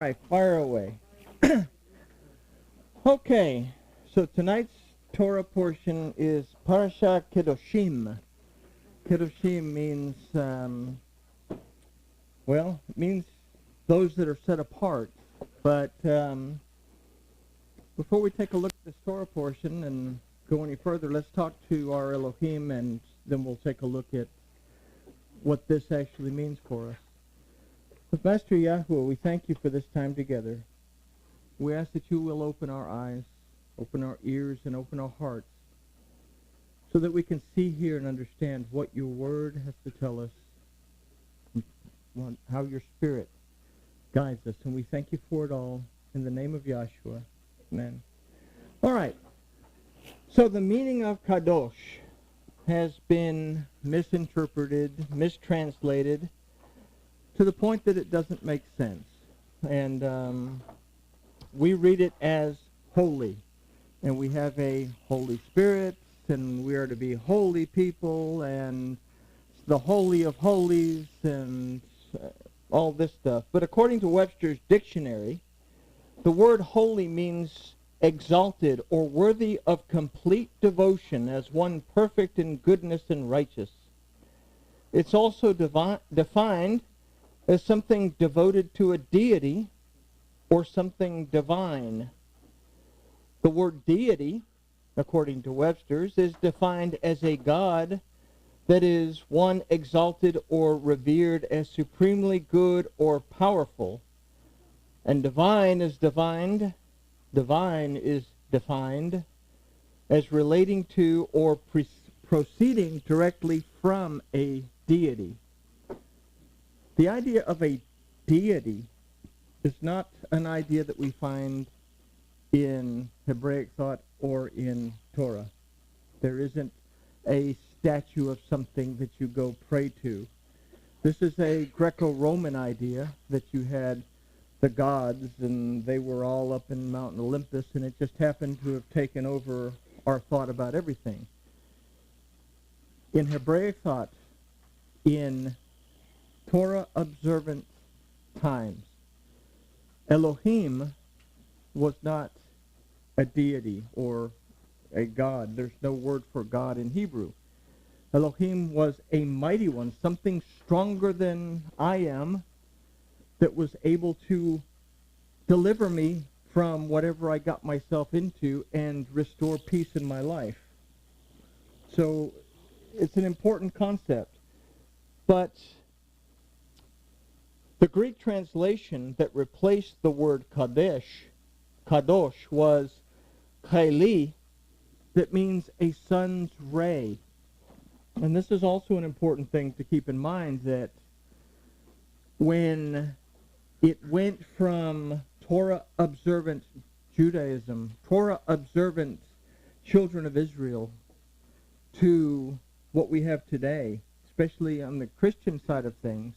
All right, fire away. Okay, so tonight's Torah portion is Parsha Qedoshim. Qedoshim means, it means those that are set apart. But before we take a look at this Torah portion and go any further, let's talk to our Elohim, and then we'll take a look at what this actually means for us. Master Yahuwah, we thank you for this time together. We ask that you will open our eyes, open our ears, and open our hearts so that we can see, hear, and understand what your word has to tell us, how your spirit guides us. And we thank you for it all in the name of Yahshua. Amen. All right. So the meaning of Kadosh has been misinterpreted, mistranslated, to the point that it doesn't make sense. And we read it as holy. And we have a Holy Spirit, and we are to be holy people, and the Holy of Holies, and all this stuff. But according to Webster's dictionary, the word holy means exalted or worthy of complete devotion as one perfect in goodness and righteous. It's also defined as something devoted to a deity or something divine. The word deity, according to Webster's, is defined as a God that is one exalted or revered as supremely good or powerful. And divine is defined as relating to or proceeding directly from a deity. The idea of a deity is not an idea that we find in Hebraic thought or in Torah. There isn't a statue of something that you go pray to. This is a Greco-Roman idea that you had the gods, and they were all up in Mount Olympus, and it just happened to have taken over our thought about everything. In Hebraic thought, in Torah observant times, Elohim was not a deity or a god. There's no word for God in Hebrew. Elohim was a mighty one, something stronger than I am, that was able to deliver me from whatever I got myself into and restore peace in my life. So it's an important concept. But the Greek translation that replaced the word kadosh was kaili, that means a sun's ray. And this is also an important thing to keep in mind, that when it went from Torah observant Judaism, Torah observant children of Israel, to what we have today, especially on the Christian side of things,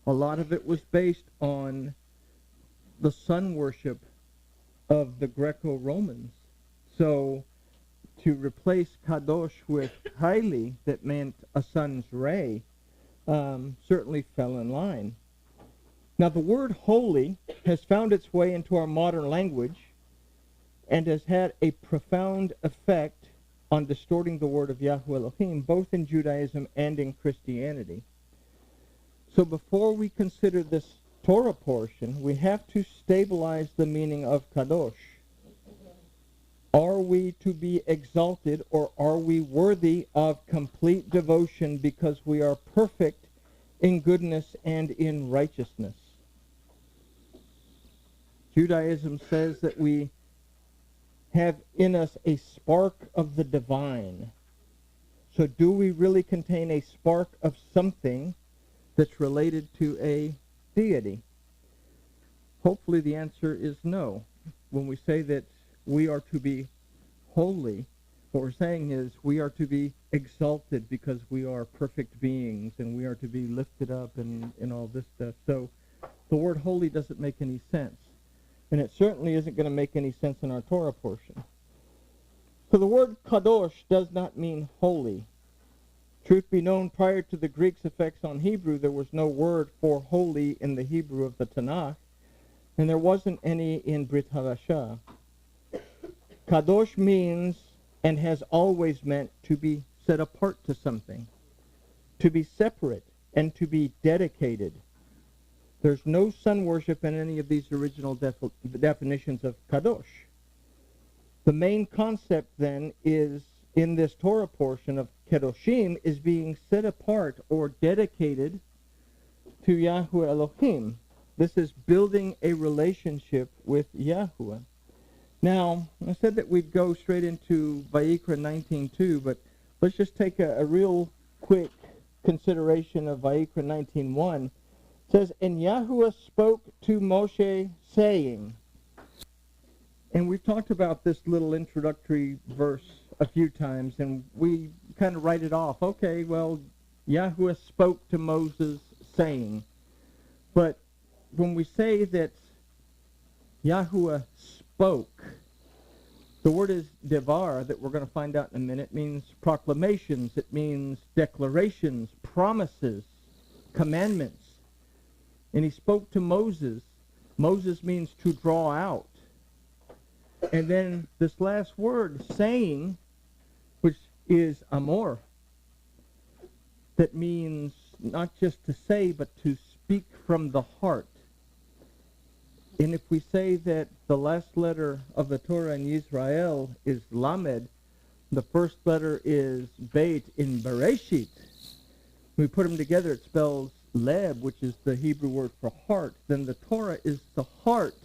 a lot of it was based on the sun worship of the Greco-Romans. So to replace Kadosh with Haile, that meant a sun's ray, certainly fell in line. Now the word holy has found its way into our modern language and has had a profound effect on distorting the word of Yahweh Elohim, both in Judaism and in Christianity. So before we consider this Torah portion, we have to stabilize the meaning of Kadosh. Are we to be exalted, or are we worthy of complete devotion because we are perfect in goodness and in righteousness? Judaism says that we have in us a spark of the divine. So do we really contain a spark of something that's related to a deity? Hopefully the answer is no. When we say that we are to be holy, what we're saying is we are to be exalted because we are perfect beings, and we are to be lifted up and all this stuff. So the word holy doesn't make any sense. And it certainly isn't going to make any sense in our Torah portion. So the word kadosh does not mean holy. Truth be known, prior to the Greek's effects on Hebrew, there was no word for holy in the Hebrew of the Tanakh. and there wasn't any in Brit Hadashah. Kadosh means, and has always meant, to be set apart to something, to be separate, and to be dedicated. There's no sun worship in any of these original definitions of Kadosh. The main concept then is, in this Torah portion of Qedoshim, is being set apart or dedicated to Yahweh Elohim. This is building a relationship with Yahweh. Now, I said that we'd go straight into Vayikra 19:2, but let's just take a real quick consideration of Vayikra 19:1. It says, "And Yahweh spoke to Moshe, saying," and we've talked about this little introductory verse a few times, and we kind of write it off. Okay, well, Yahweh spoke to Moses, saying. But when we say that Yahweh spoke, the word is devar, that we're going to find out in a minute, means proclamations, it means declarations, promises, commandments. And he spoke to Moses. Moses means to draw out. And then this last word, saying, which is amor, that means not just to say, but to speak from the heart. And if we say that the last letter of the Torah in Israel is Lamed, the first letter is Beit in Bereshit, we put them together, it spells Leb, which is the Hebrew word for heart. Then the Torah is the heart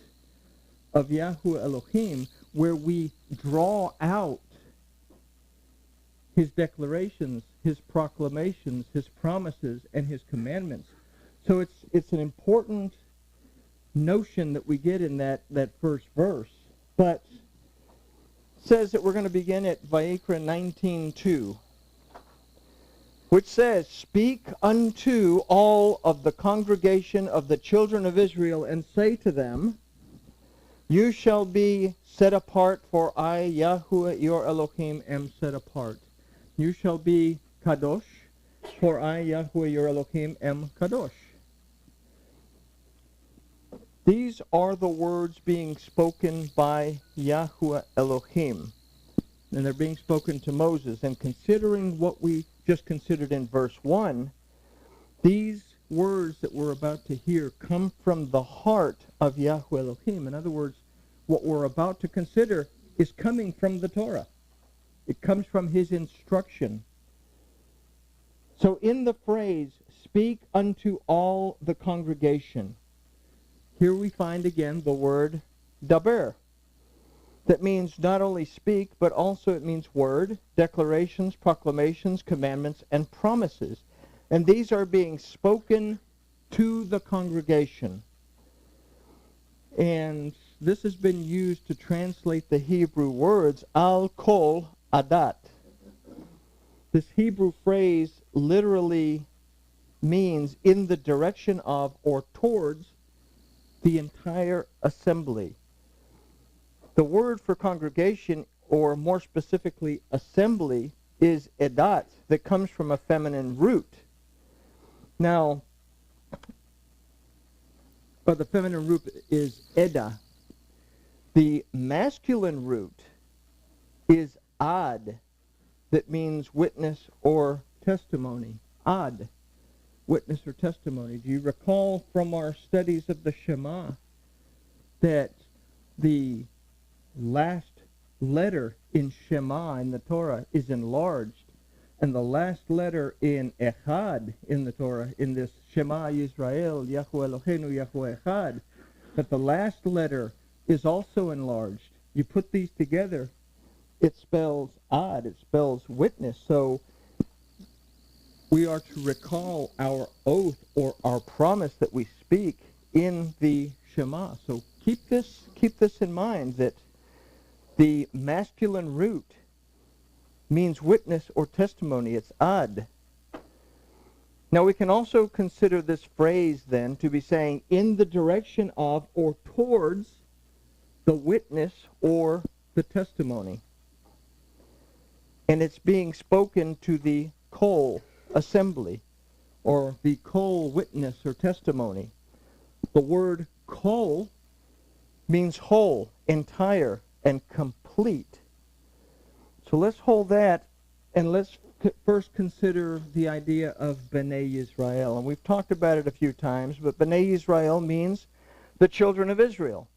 of Yahweh Elohim, where we draw out his declarations, his proclamations, his promises, and his commandments. So it's an important notion that we get in that first verse. But it says that we're going to begin at Vayikra 19:2, which says, "Speak unto all of the congregation of the children of Israel, and say to them, you shall be set apart, for I, Yahweh, your Elohim, am set apart. You shall be Kadosh, for I, Yahweh, your Elohim, am Kadosh." These are the words being spoken by Yahweh Elohim. And they're being spoken to Moses. And considering what we just considered in verse 1, these words that we're about to hear come from the heart of Yahweh Elohim. In other words, what we're about to consider is coming from the Torah. It comes from his instruction. So in the phrase, "speak unto all the congregation," here we find again the word daber. That means not only speak, but also it means word, declarations, proclamations, commandments, and promises. And these are being spoken to the congregation. And this has been used to translate the Hebrew words al kol adat. This Hebrew phrase literally means in the direction of or towards the entire assembly. The word for congregation, or more specifically assembly, is edat, that comes from a feminine root. Now, but the feminine root is eda. The masculine root is ad, that means witness or testimony. Ad, witness or testimony. Do you recall from our studies of the Shema that the last letter in Shema in the Torah is enlarged, and the last letter in Echad in the Torah, in this Shema Yisrael, Yahweh Eloheinu, Yahweh Echad, that the last letter is also enlarged. You put these together, it spells ad, it spells witness. So we are to recall our oath or our promise that we speak in the Shema. So keep this in mind, that the masculine root means witness or testimony. It's ad. Now we can also consider this phrase then to be saying in the direction of or towards the witness or the testimony. And it's being spoken to the kol assembly, or the kol witness or testimony. The word kol means whole, entire, and complete. So let's hold that, and let's first consider the idea of Bnei Israel. And we've talked about it a few times, but Bnei Israel means the children of Israel.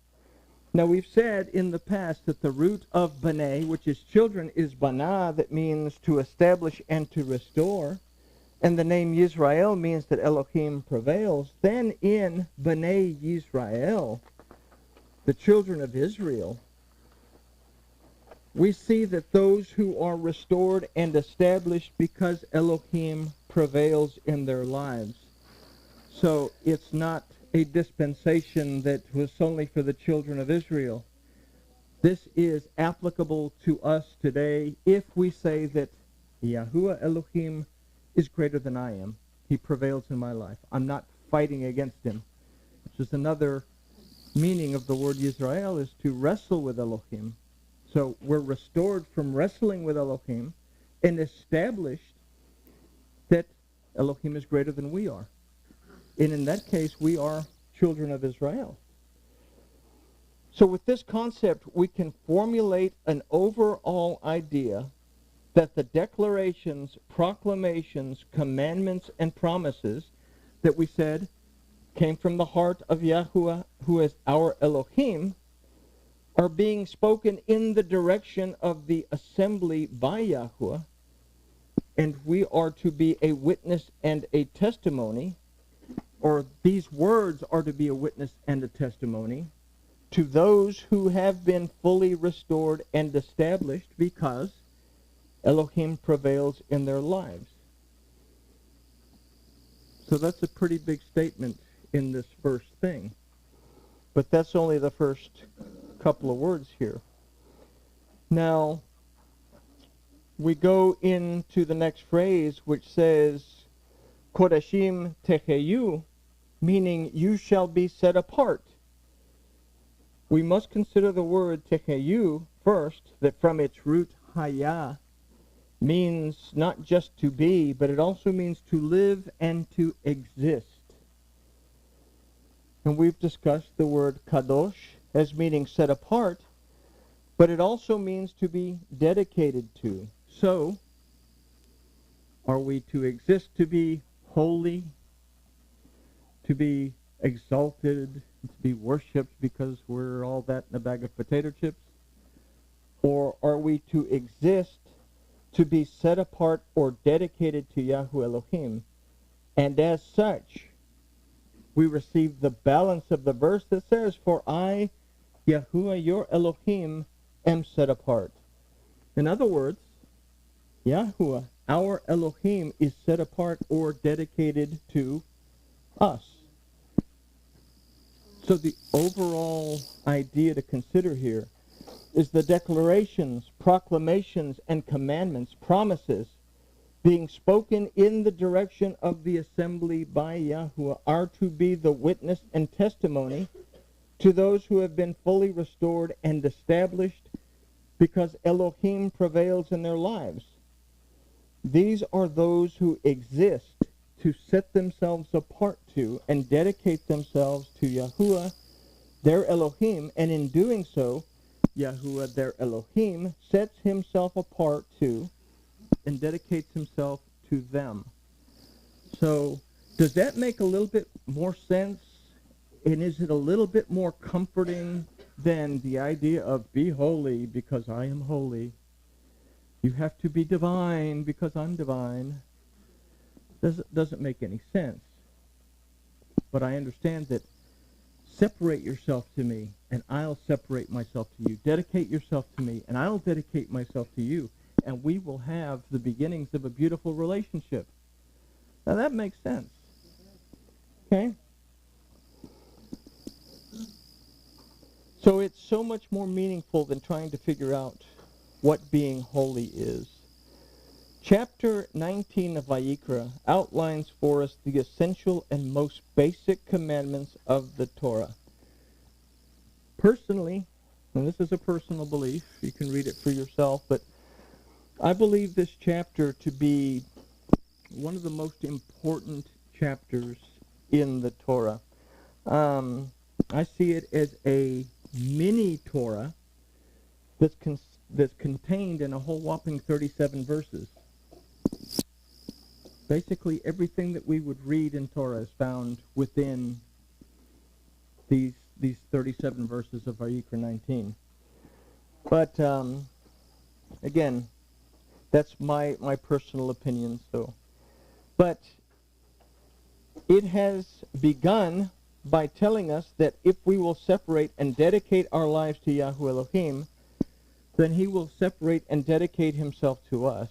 Now, we've said in the past that the root of Bnei, which is children, is Bana, that means to establish and to restore. And the name Yisrael means that Elohim prevails. Then in Bnei Yisrael, the children of Israel, we see that those who are restored and established because Elohim prevails in their lives. So it's not a dispensation that was only for the children of Israel. This is applicable to us today if we say that Yahuwah Elohim is greater than I am. He prevails in my life. I'm not fighting against him. Which is another meaning of the word Yisrael, is to wrestle with Elohim. So we're restored from wrestling with Elohim and established that Elohim is greater than we are. And in that case, we are children of Israel. So with this concept, we can formulate an overall idea that the declarations, proclamations, commandments, and promises that we said came from the heart of Yahuwah, who is our Elohim, are being spoken in the direction of the assembly by Yahuwah, and we are to be a witness and a testimony, or these words are to be a witness and a testimony to those who have been fully restored and established because Elohim prevails in their lives. So that's a pretty big statement in this first thing. But that's only the first couple of words here. Now, we go into the next phrase, which says, Qedoshim techeyu, meaning you shall be set apart. We must consider the word techeyu first, that from its root haya means not just to be, but it also means to live and to exist. And we've discussed the word kadosh as meaning set apart, but it also means to be dedicated to. So, are we to exist to be holy, to be exalted, to be worshipped because we're all that in a bag of potato chips? Or are we to exist to be set apart or dedicated to Yahuwah Elohim? And as such, we receive the balance of the verse that says, for I, Yahuwah, your Elohim, am set apart. In other words, Yahuwah, our Elohim, is set apart or dedicated to us. So the overall idea to consider here is the declarations, proclamations, and commandments, promises, being spoken in the direction of the assembly by Yahuwah, are to be the witness and testimony to those who have been fully restored and established because Elohim prevails in their lives. These are those who exist to set themselves apart to and dedicate themselves to Yahuwah, their Elohim, and in doing so, Yahuwah, their Elohim, sets himself apart to and dedicates himself to them. So, does that make a little bit more sense? And is it a little bit more comforting than the idea of be holy because I am holy? You have to be divine because I'm divine. Doesn't make any sense. But I understand that separate yourself to me, and I'll separate myself to you. Dedicate yourself to me, and I'll dedicate myself to you. And we will have the beginnings of a beautiful relationship. Now that makes sense. Okay? So it's so much more meaningful than trying to figure out what being holy is. Chapter 19 of Vayikra outlines for us the essential and most basic commandments of the Torah. Personally, and this is a personal belief, you can read it for yourself, but I believe this chapter to be one of the most important chapters in the Torah. I see it as a mini Torah that's contained in a whole whopping 37 verses. Basically, everything that we would read in Torah is found within these 37 verses of Vayikra 19. But again, that's my personal opinion. But it has begun by telling us that if we will separate and dedicate our lives to Yahuwah Elohim, then he will separate and dedicate himself to us.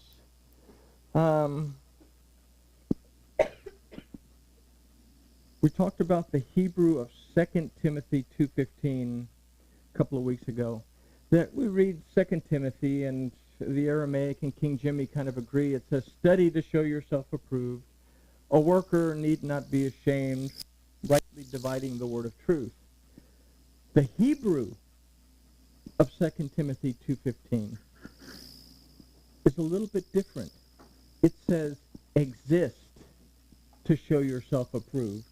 We talked about the Hebrew of 2 Timothy 2:15 a couple of weeks ago. That we read 2 Timothy, and the Aramaic and King Jimmy kind of agree. It says, "Study to show yourself approved. A worker need not be ashamed, rightly dividing the word of truth." The Hebrew of 2 Timothy 2:15 is a little bit different. It says, "Exist to show yourself approved."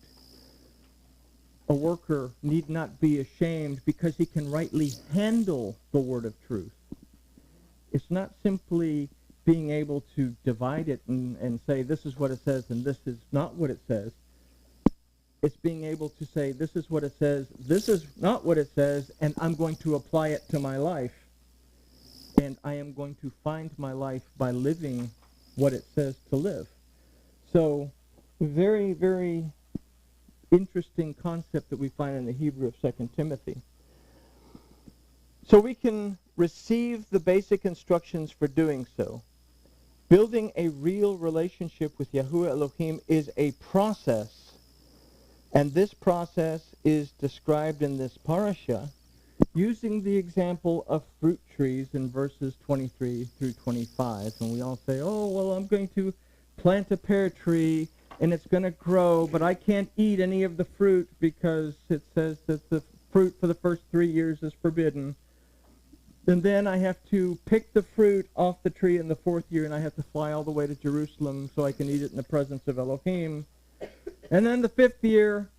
A worker need not be ashamed because he can rightly handle the word of truth. It's not simply being able to divide it and say, this is what it says and this is not what it says. It's being able to say, this is what it says, this is not what it says, and I'm going to apply it to my life. And I am going to find my life by living what it says to live. So, very, very interesting concept that we find in the Hebrew of 2 Timothy. So we can receive the basic instructions for doing so. Building a real relationship with Yahuwah Elohim is a process, and this process is described in this Parsha using the example of fruit trees in verses 23 through 25. And we all say, oh, well, I'm going to plant a pear tree and it's going to grow, but I can't eat any of the fruit because it says that the fruit for the first 3 years is forbidden. And then I have to pick the fruit off the tree in the 4th year, and I have to fly all the way to Jerusalem so I can eat it in the presence of Elohim. And then the 5th year,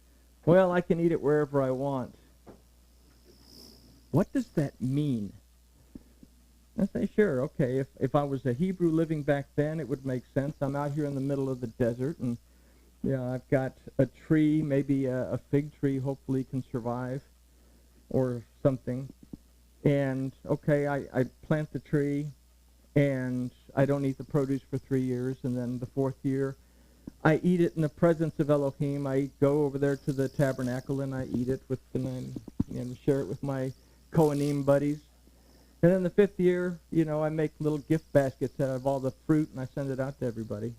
well, I can eat it wherever I want. What does that mean? I say, sure, okay, if I was a Hebrew living back then, it would make sense. I'm out here in the middle of the desert, and I've got a tree, maybe a fig tree, hopefully can survive, or something. And, okay, I plant the tree, and I don't eat the produce for 3 years, and then the 4th year, I eat it in the presence of Elohim. I go over there to the tabernacle, and I eat it and share it with my Kohanim buddies. And then the 5th year, I make little gift baskets out of all the fruit, and I send it out to everybody.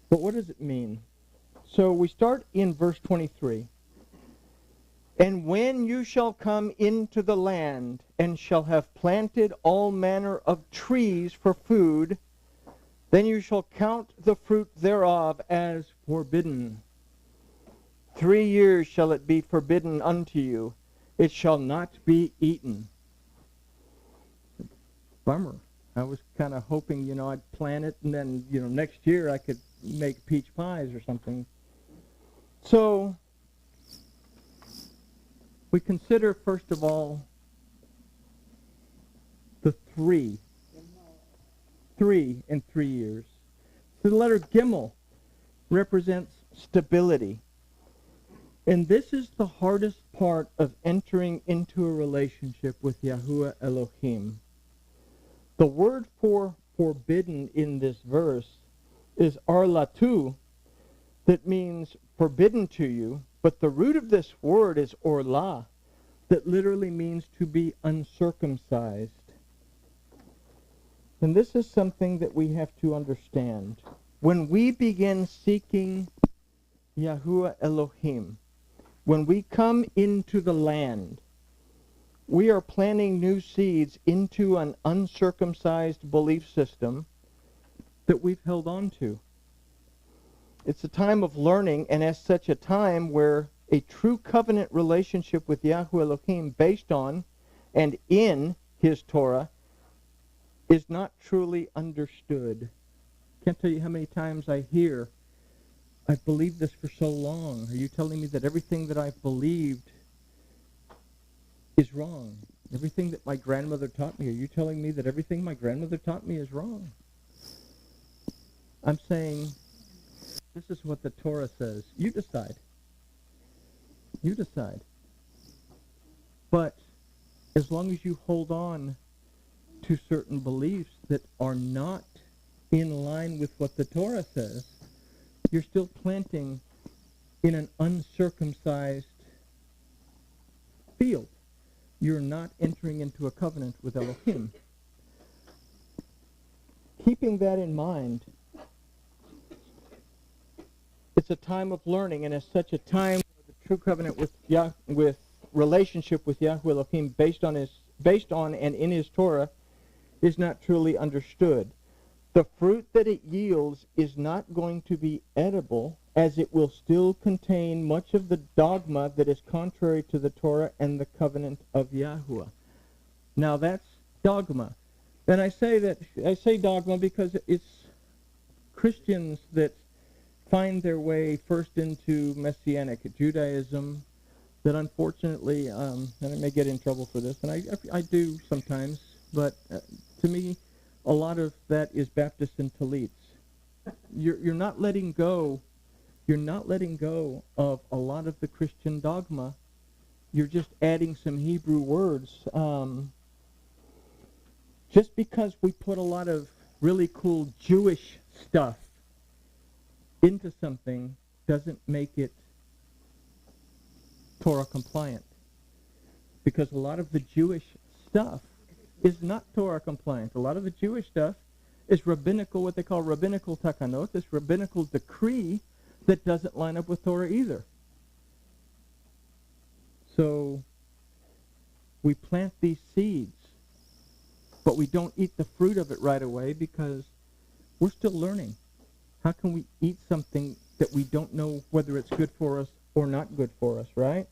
But what does it mean? So we start in verse 23. And when you shall come into the land, and shall have planted all manner of trees for food, then you shall count the fruit thereof as forbidden. 3 years shall it be forbidden unto you. It shall not be eaten. Bummer. I was kind of hoping, I'd plant it, and then, next year I could make peach pies or something. So, we consider, first of all, the 3. 3 in 3 years. So the letter Gimel represents stability. And this is the hardest part of entering into a relationship with Yahuwah Elohim. The word for forbidden in this verse is arlatu, that means forbidden to you, but the root of this word is orla, that literally means to be uncircumcised. And this is something that we have to understand. When we begin seeking Yahuwah Elohim, when we come into the land, we are planting new seeds into an uncircumcised belief system that we've held on to. It's a time of learning, and as such a time where a true covenant relationship with Yahuwah Elohim based on and in his Torah is not truly understood. Can't tell you how many times I hear, I've believed this for so long. Are you telling me that everything that I've believed is wrong. Everything that my grandmother taught me, are you telling me that everything my grandmother taught me is wrong? I'm saying, this is what the Torah says. You decide. You decide. But as long as you hold on to certain beliefs that are not in line with what the Torah says, you're still planting in an uncircumcised field. You're not entering into a covenant with Elohim. Keeping that in mind, it's a time of learning, and it's such a time where the true covenant with relationship with Yahweh Elohim based on and in his Torah is not truly understood. The fruit that it yields is not going to be edible, as it will still contain much of the dogma that is contrary to the Torah and the covenant of Yahweh. Now that's dogma. And I say dogma because it's Christians that find their way first into Messianic Judaism that unfortunately, and I may get in trouble for this, and I do sometimes, but to me, a lot of that is Baptists and Talits. You're not letting go. You're not letting go of a lot of the Christian dogma. You're just adding some Hebrew words. Just because we put a lot of really cool Jewish stuff into something doesn't make it Torah compliant. Because a lot of the Jewish stuff is not Torah compliant. A lot of the Jewish stuff is rabbinical, what they call rabbinical takanot, this rabbinical decree that doesn't line up with Torah either. So we plant these seeds, but we don't eat the fruit of it right away because we're still learning. How can we eat something that we don't know whether it's good for us or not good for us, right?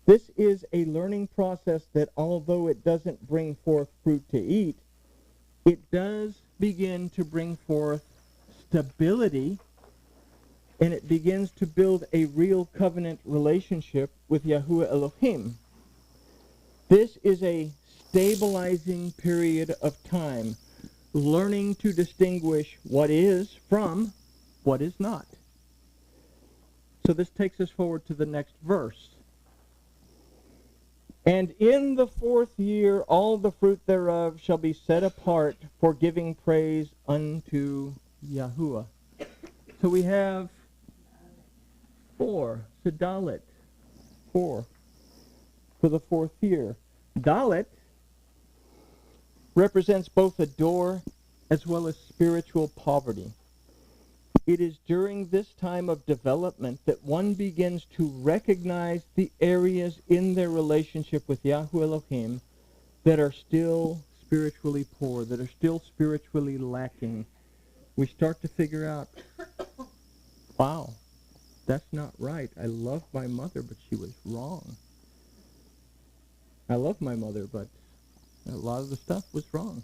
This is a learning process that, although it doesn't bring forth fruit to eat, it does begin to bring forth stability, and it begins to build a real covenant relationship with Yahuwah Elohim. This is a stabilizing period of time, learning to distinguish what is from what is not. So this takes us forward to the next verse. And in the 4th year all the fruit thereof shall be set apart for giving praise unto Yahuwah. So we have 4, so Dalet, 4, for the 4th year. Dalet represents both a door as well as spiritual poverty. It is during this time of development that one begins to recognize the areas in their relationship with Yahweh Elohim that are still spiritually poor, that are still spiritually lacking. We start to figure out, wow, that's not right. I love my mother, but she was wrong. I love my mother, but a lot of the stuff was wrong.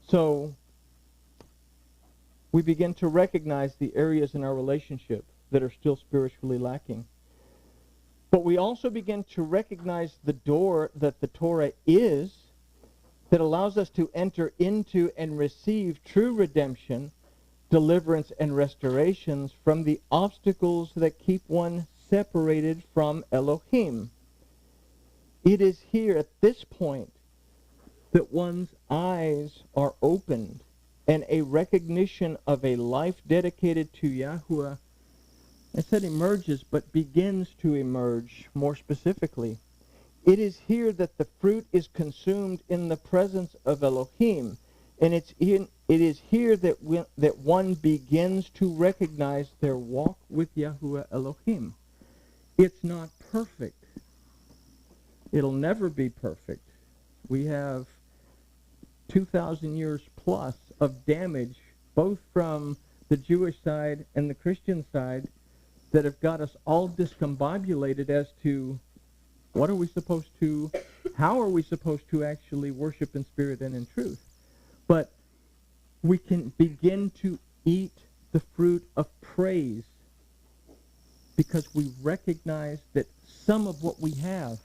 So we begin to recognize the areas in our relationship that are still spiritually lacking. But we also begin to recognize the door that the Torah is, that allows us to enter into and receive true redemption, deliverance, and restorations from the obstacles that keep one separated from Elohim. It is here at this point that one's eyes are opened and a recognition of a life dedicated to Yahuwah, I said emerges, but begins to emerge more specifically. It is here that the fruit is consumed in the presence of Elohim, and it is here that one begins to recognize their walk with Yahuwah Elohim. It's not perfect. It'll never be perfect. We have 2,000 years plus of damage, both from the Jewish side and the Christian side, that have got us all discombobulated as to what are we supposed to, how are we supposed to actually worship in spirit and in truth. But we can begin to eat the fruit of praise because we recognize that some of what we have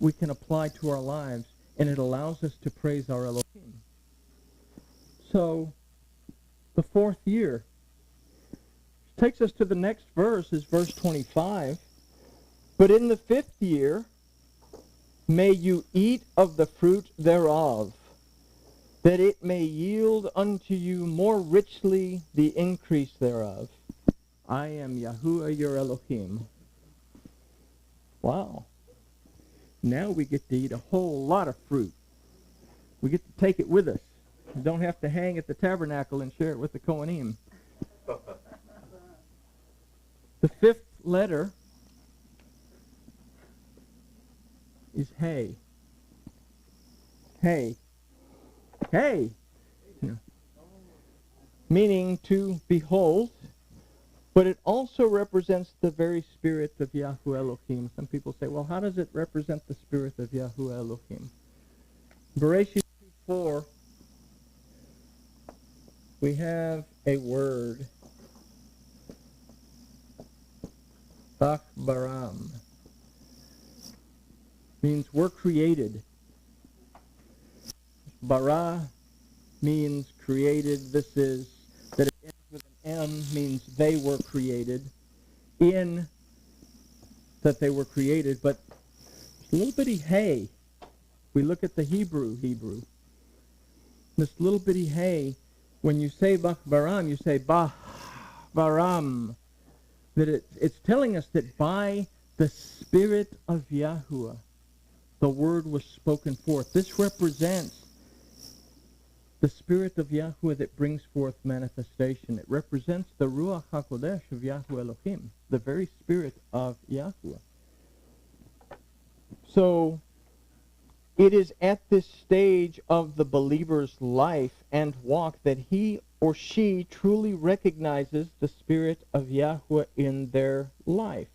we can apply to our lives, and it allows us to praise our Elohim. So, the fourth year takes us to the next verse, is verse 25. But in the fifth year, may you eat of the fruit thereof, that it may yield unto you more richly the increase thereof. I am Yahuwah your Elohim. Wow. Now we get to eat a whole lot of fruit. We get to take it with us. We don't have to hang at the tabernacle and share it with the Kohanim. The fifth letter is Hey. Hey. Hey. Yeah. Meaning to behold, but it also represents the very spirit of Yahuwah Elohim. Some people say, well, how does it represent the spirit of Yahuwah Elohim? Bereshit 2:4, we have a word, Bach Baram, means we're created. Bara means created. This is, that it ends with an M, means they were created. In, that they were created. But a little bitty hey. We look at the Hebrew. This little bitty hey, when you say Bach Baram, you say Bah Baram. That it's telling us that by the Spirit of Yahuwah, the word was spoken forth. This represents the Spirit of Yahuwah that brings forth manifestation. It represents the Ruach HaKodesh of Yahuwah Elohim, the very Spirit of Yahuwah. So, it is at this stage of the believer's life and walk that he or she truly recognizes the Spirit of Yahuwah in their life.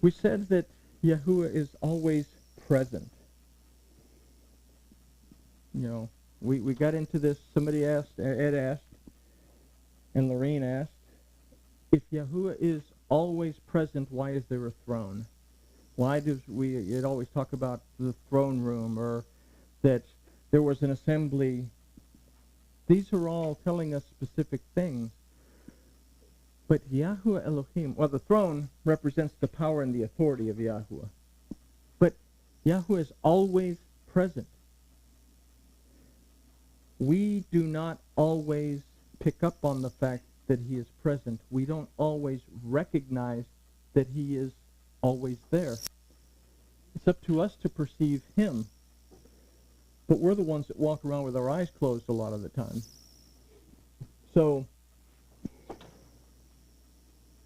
We said that Yahuwah is always present. You know, we got into this, somebody asked, Ed asked, and Lorene asked, if Yahuwah is always present, why is there a throne? Why does it always talk about the throne room, or that there was an assembly? These are all telling us specific things. But Yahuwah Elohim, well, the throne represents the power and the authority of Yahuwah. But Yahuwah is always present. We do not always pick up on the fact that he is present. We don't always recognize that he is always there. It's up to us to perceive him. But we're the ones that walk around with our eyes closed a lot of the time. So,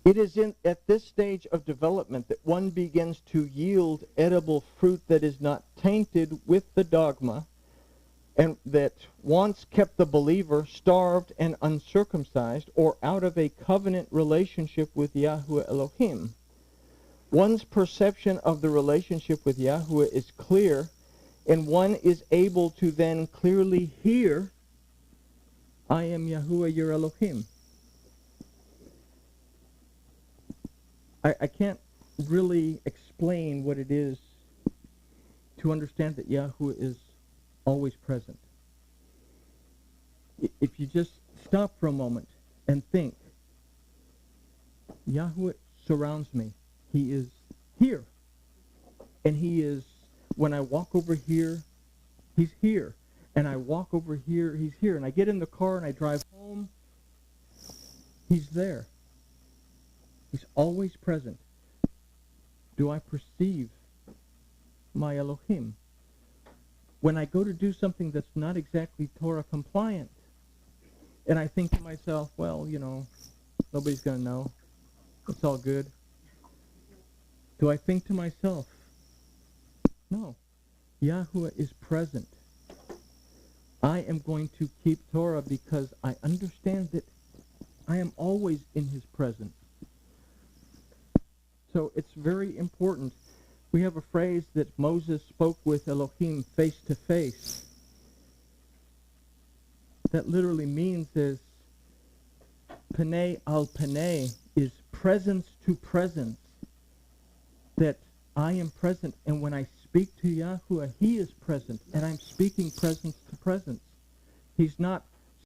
it is at this stage of development that one begins to yield edible fruit that is not tainted with the dogma, and that once kept the believer starved and uncircumcised or out of a covenant relationship with Yahuwah Elohim. One's perception of the relationship with Yahuwah is clear, and one is able to then clearly hear, I am Yahuwah your Elohim. I can't really explain what it is to understand that Yahuwah is always present. If you just stop for a moment and think, Yahuwah surrounds me. He is here. And he is, when I walk over here, he's here. And I walk over here, he's here. And I get in the car and I drive home, he's there. He's always present. Do I perceive my Elohim? When I go to do something that's not exactly Torah compliant, and I think to myself, well, you know, nobody's going to know. It's all good. Do I think to myself, no, Yahuwah is present. I am going to keep Torah because I understand that I am always in his presence. So it's very important. We have a phrase that Moses spoke with Elohim face to face. That literally means is Panei al panei is presence to presence. That I am present, and when I speak to Yahuwah, he is present, and I'm speaking presence to presence. He's not